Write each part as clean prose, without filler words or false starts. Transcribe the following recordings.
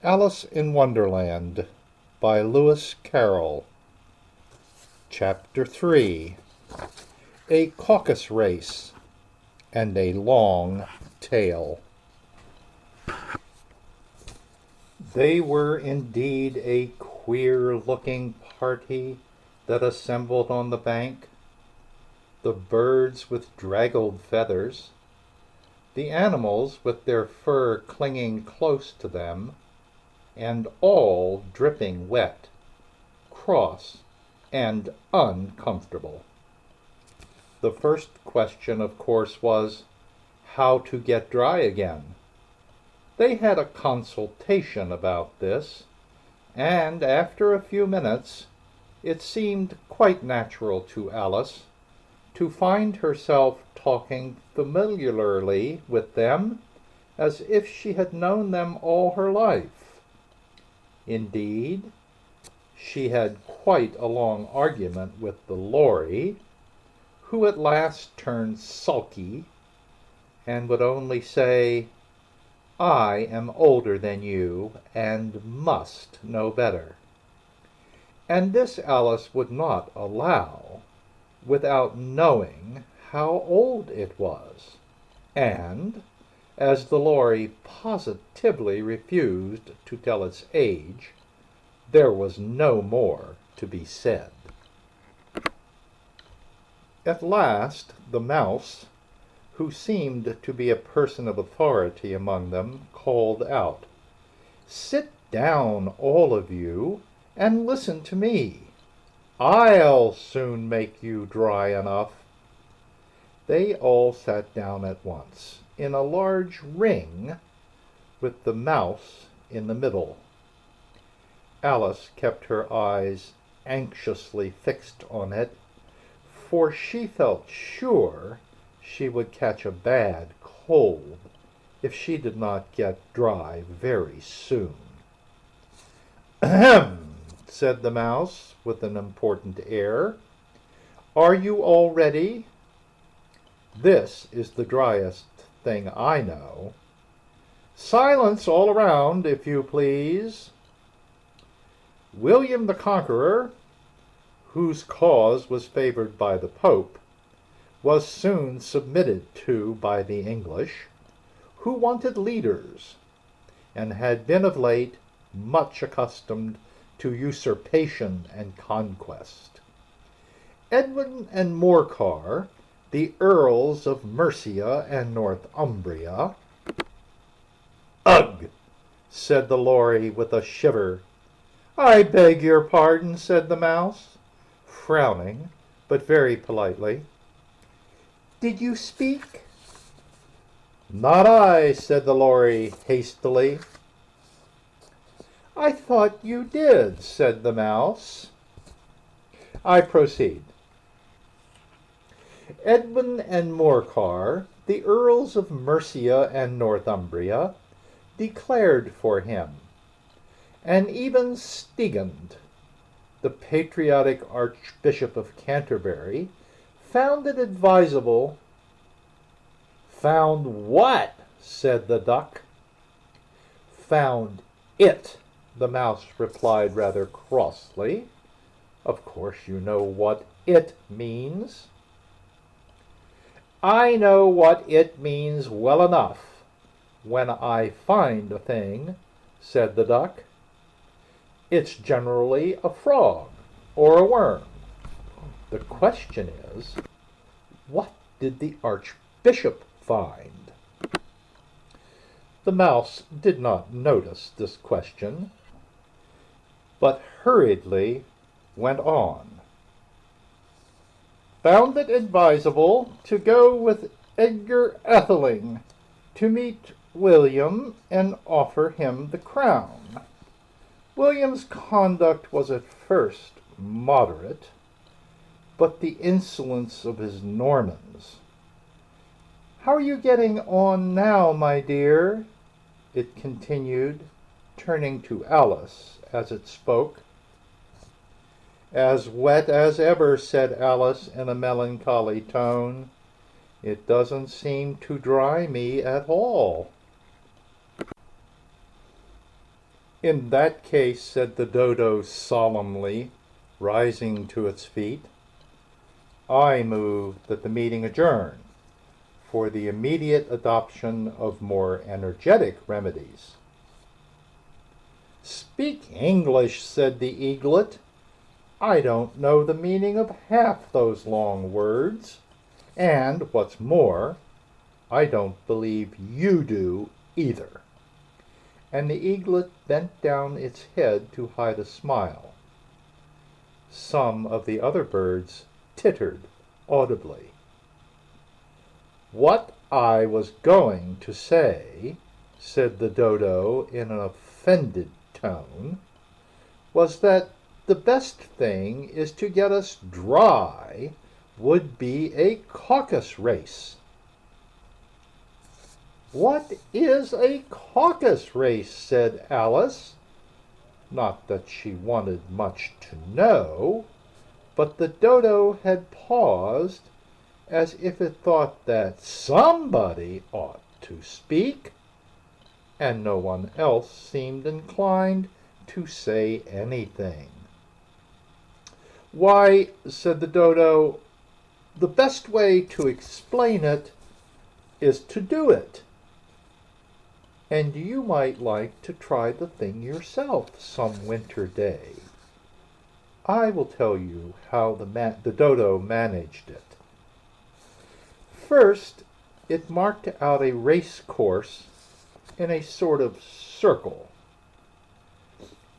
Alice in Wonderland by Lewis Carroll. Chapter 3. A Caucus Race and a Long Tale. They were indeed a queer-looking party that assembled on the bank. The birds with draggled feathers, the animals with their fur clinging close to them, and all dripping wet, cross, and uncomfortable. The first question, of course, was how to get dry again. They had a consultation about this, and after a few minutes it seemed quite natural to Alice to find herself talking familiarly with them as if she had known them all her life. Indeed, she had quite a long argument with the Lory, who at last turned sulky and would only say, "I am older than you and must know better." And this Alice would not allow without knowing how old it was, and as the Lory positively refused to tell its age, there was no more to be said. At last the Mouse, who seemed to be a person of authority among them, called out, "Sit down, all of you, and listen to me. I'll soon make you dry enough." They all sat down at once, in a large ring, with the Mouse in the middle. Alice kept her eyes anxiously fixed on it, for she felt sure she would catch a bad cold if she did not get dry very soon. "Ahem," said the Mouse with an important air. "Are you all ready? This is the driest thing I know. Silence all around, if you please." William the Conqueror, whose cause was favored by the Pope, was soon submitted to by the English, who wanted leaders, and had been of late much accustomed to usurpation and conquest. Edwin and Morcar, the Earls of Mercia and Northumbria— "Ugh!" said the Lory with a shiver. "I beg your pardon," said the Mouse, frowning, but very politely. "Did you speak?" "Not I," said the Lory hastily. "I thought you did," said the Mouse. "I proceed. Edwin and Morcar, the Earls of Mercia and Northumbria, declared for him, and even Stigand, the patriotic Archbishop of Canterbury, found it advisable—" "Found what?" said the Duck. "Found it," the Mouse replied rather crossly. "Of course you know what it means." "I know what it means well enough when I find a thing," said the Duck. "It's generally a frog or a worm. The question is, what did the Archbishop find?" The Mouse did not notice this question, but hurriedly went on. "Found it advisable to go with Edgar Atheling to meet William and offer him the crown. William's conduct was at first moderate, but the insolence of his Normans— How are you getting on now, my dear?" it continued, turning to Alice as it spoke. "As wet as ever," said Alice in a melancholy tone. "It doesn't seem to dry me at all." In that case, said the dodo solemnly, rising to its feet, I move that the meeting adjourn for the immediate adoption of more energetic remedies. Speak English, said the eaglet. I don't know the meaning of half those long words, and, what's more, I don't believe you do either. And the eaglet bent down its head to hide a smile. Some of the other birds tittered audibly. What I was going to say, said the dodo in an offended tone, was that the best thing is to get us dry would be a caucus race. What is a caucus race? Said Alice. Not that she wanted much to know, but the dodo had paused as if it thought that somebody ought to speak, and no one else seemed inclined to say anything. Why, said the dodo, the best way to explain it is to do it. And you might like to try the thing yourself some winter day. I will tell you how the dodo managed it. First, it marked out a race course in a sort of circle.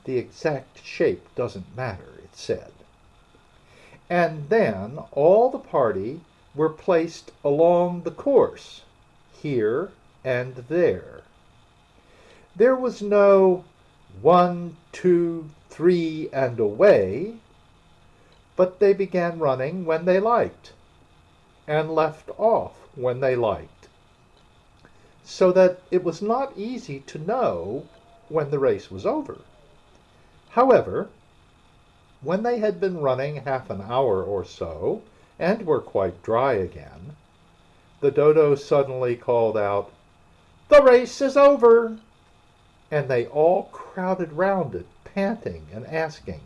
The exact shape doesn't matter, it said. And then all the party were placed along the course, here and there. There was no 1, 2, 3, and away, but they began running when they liked, and left off when they liked, so that it was not easy to know when the race was over. However, when they had been running half an hour or so, and were quite dry again, the dodo suddenly called out, "The race is over!" And they all crowded round it, panting and asking,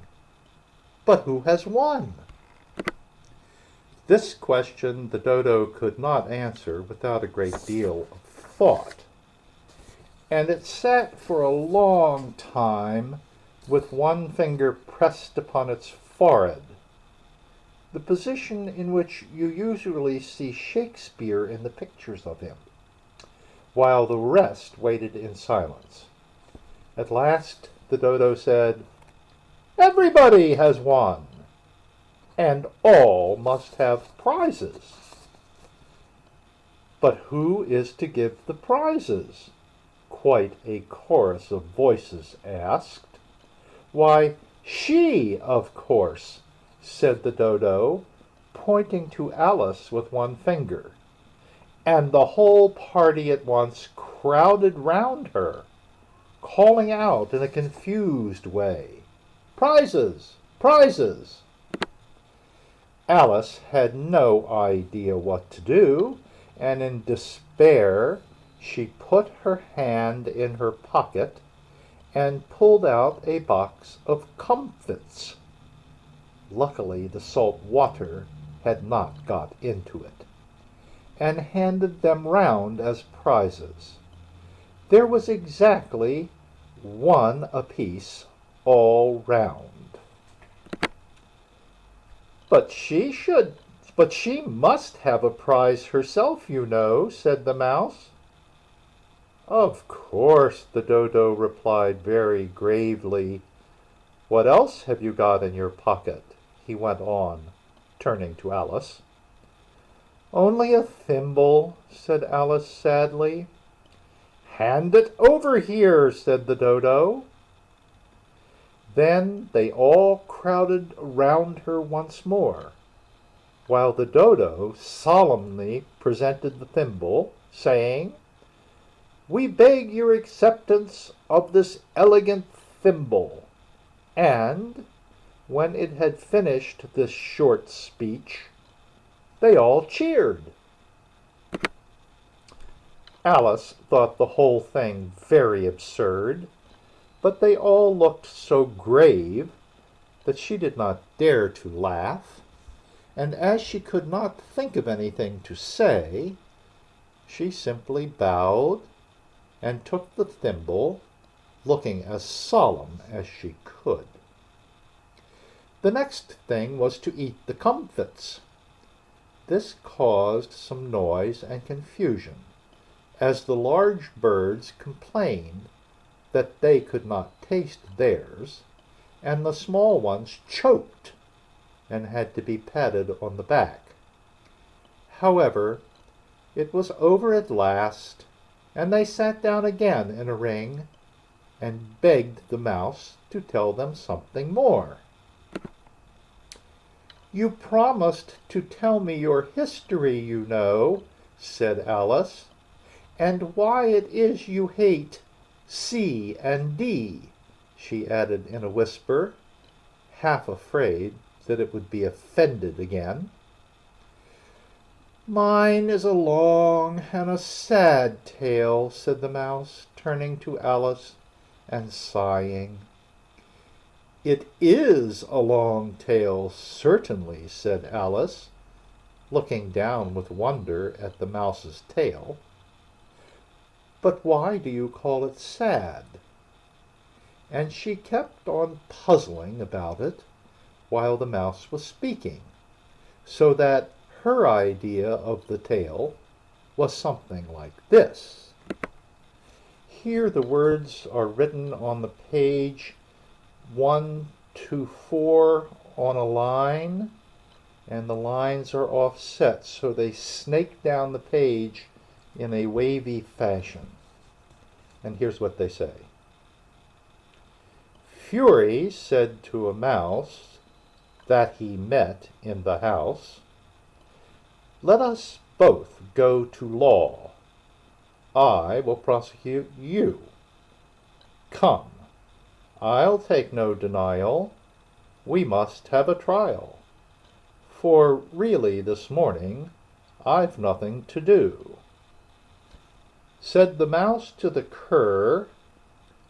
"But who has won?" This question the dodo could not answer without a great deal of thought, and it sat for a long time with one finger pressed upon its forehead, the position in which you usually see Shakespeare in the pictures of him, while the rest waited in silence. At last the dodo said, "Everybody has won, and all must have prizes." "But who is to give the prizes?" quite a chorus of voices asked. "Why, she, of course," said the dodo, pointing to Alice with one finger, and the whole party at once crowded round her, calling out in a confused way, "Prizes! Prizes!" Alice had no idea what to do, and in despair she put her hand in her pocket and pulled out a box of comfits. Luckily the salt water had not got into it, and handed them round as prizes. There was exactly one apiece all round. But she must have a prize herself, you know," said the mouse. "Of course," the dodo replied very gravely. "What else have you got in your pocket?" he went on, turning to Alice. "Only a thimble," said Alice sadly. "Hand it over here," said the dodo. Then they all crowded round her once more, while the dodo solemnly presented the thimble, saying, "We beg your acceptance of this elegant thimble," and, when it had finished this short speech, they all cheered. Alice thought the whole thing very absurd, but they all looked so grave that she did not dare to laugh, and as she could not think of anything to say, she simply bowed and took the thimble, looking as solemn as she could. The next thing was to eat the comfits. This caused some noise and confusion, as the large birds complained that they could not taste theirs, and the small ones choked and had to be patted on the back. However, it was over at last, and they sat down again in a ring and begged the mouse to tell them something more. "You promised to tell me your history, you know," said Alice, "and why it is you hate C and D," she added in a whisper, half afraid that it would be offended again. "Mine is a long and a sad tale," said the mouse, turning to Alice and sighing. "It is a long tale, certainly," said Alice, looking down with wonder at the mouse's tail. "But why do you call it sad?" And she kept on puzzling about it while the mouse was speaking, so that her idea of the tale was something like this. Here the words are written on the page 1 to 4 on a line, and the lines are offset so they snake down the page in a wavy fashion. And here's what they say. Fury said to a mouse that he met in the house, "Let us both go to law. I will prosecute you. Come, I'll take no denial. We must have a trial. For really this morning I've nothing to do." Said the mouse to the cur,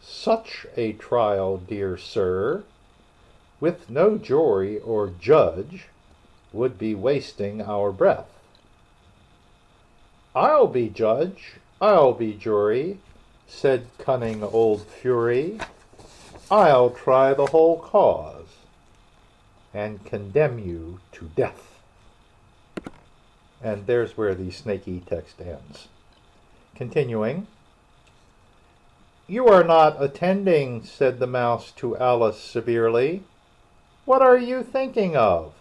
"Such a trial, dear sir, with no jury or judge, would be wasting our breath." "I'll be judge, I'll be jury," said cunning old Fury. "I'll try the whole cause, and condemn you to death." And there's where the snaky text ends. Continuing. "You are not attending," said the mouse to Alice severely. "What are you thinking of?"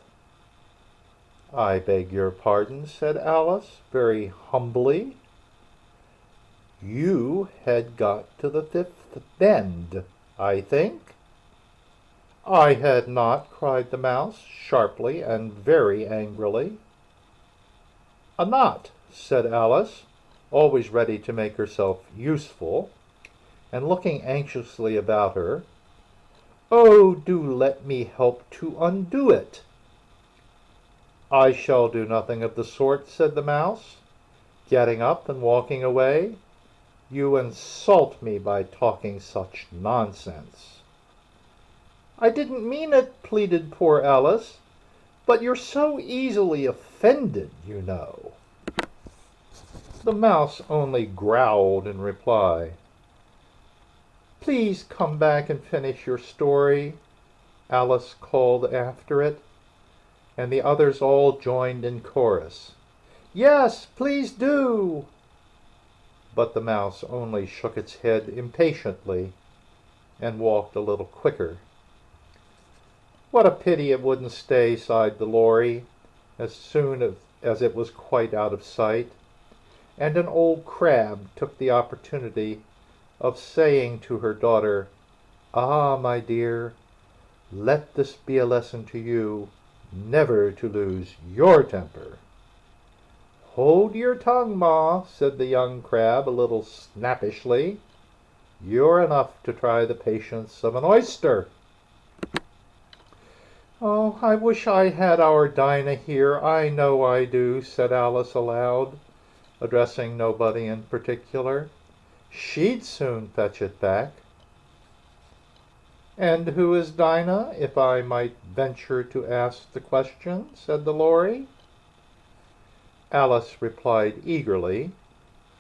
"I beg your pardon," said Alice, very humbly. "You had got to the 5th bend, I think?" "I had not," cried the mouse, sharply and very angrily. "A knot," said Alice, always ready to make herself useful, and looking anxiously about her. "Oh, do let me help to undo it." "I shall do nothing of the sort," said the mouse, getting up and walking away. "You insult me by talking such nonsense." "I didn't mean it," pleaded poor Alice, "but you're so easily offended, you know." The mouse only growled in reply. "Please come back and finish your story," Alice called after it, and the others all joined in chorus. "Yes, please do." But the mouse only shook its head impatiently and walked a little quicker. "What a pity it wouldn't stay," sighed the lory, as soon as it was quite out of sight, and an old crab took the opportunity of saying to her daughter, "Ah, my dear, let this be a lesson to you never to lose your temper." "Hold your tongue, Ma," said the young crab a little snappishly. "You're enough to try the patience of an oyster." "Oh, I wish I had our Dinah here, I know I do," said Alice aloud, addressing nobody in particular. "She'd soon fetch it back." "And who is Dinah, if I might venture to ask the question?" said the Lory. Alice replied eagerly,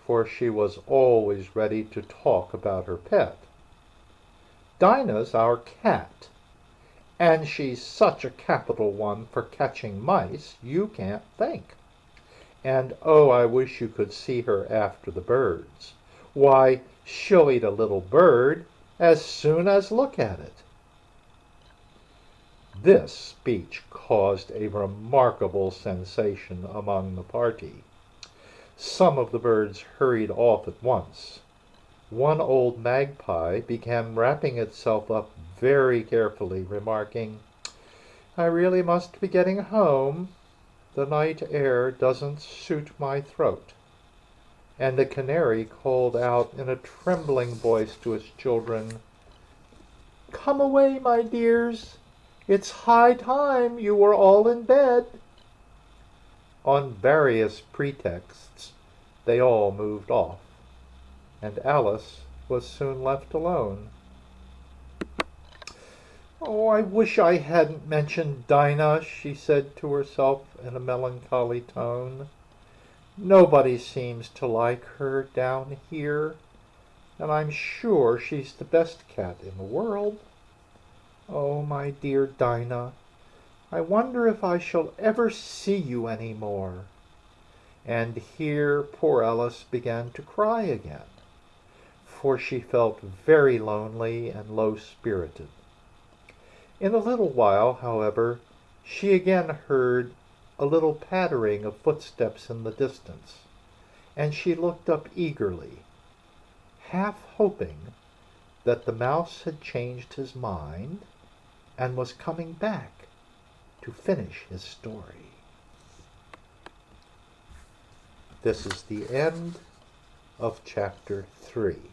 for she was always ready to talk about her pet. "Dinah's our cat, and she's such a capital one for catching mice you can't think. And oh, I wish you could see her after the birds. Why, she'll eat a little bird as soon as look at it." This speech caused a remarkable sensation among the party. Some of the birds hurried off at once. One old magpie began wrapping itself up very carefully, remarking, "I really must be getting home. The night air doesn't suit my throat." And the canary called out in a trembling voice to its children, "Come away, my dears. It's high time you were all in bed." On various pretexts they all moved off, and Alice was soon left alone. "Oh, I wish I hadn't mentioned Dinah," she said to herself in a melancholy tone. "Nobody seems to like her down here, and I'm sure she's the best cat in the world. Oh, my dear Dinah, I wonder if I shall ever see you any more." And here poor Alice began to cry again, for she felt very lonely and low-spirited. In a little while, however, she again heard a little pattering of footsteps in the distance, and she looked up eagerly, half hoping that the mouse had changed his mind and was coming back to finish his story. This is the end of chapter 3.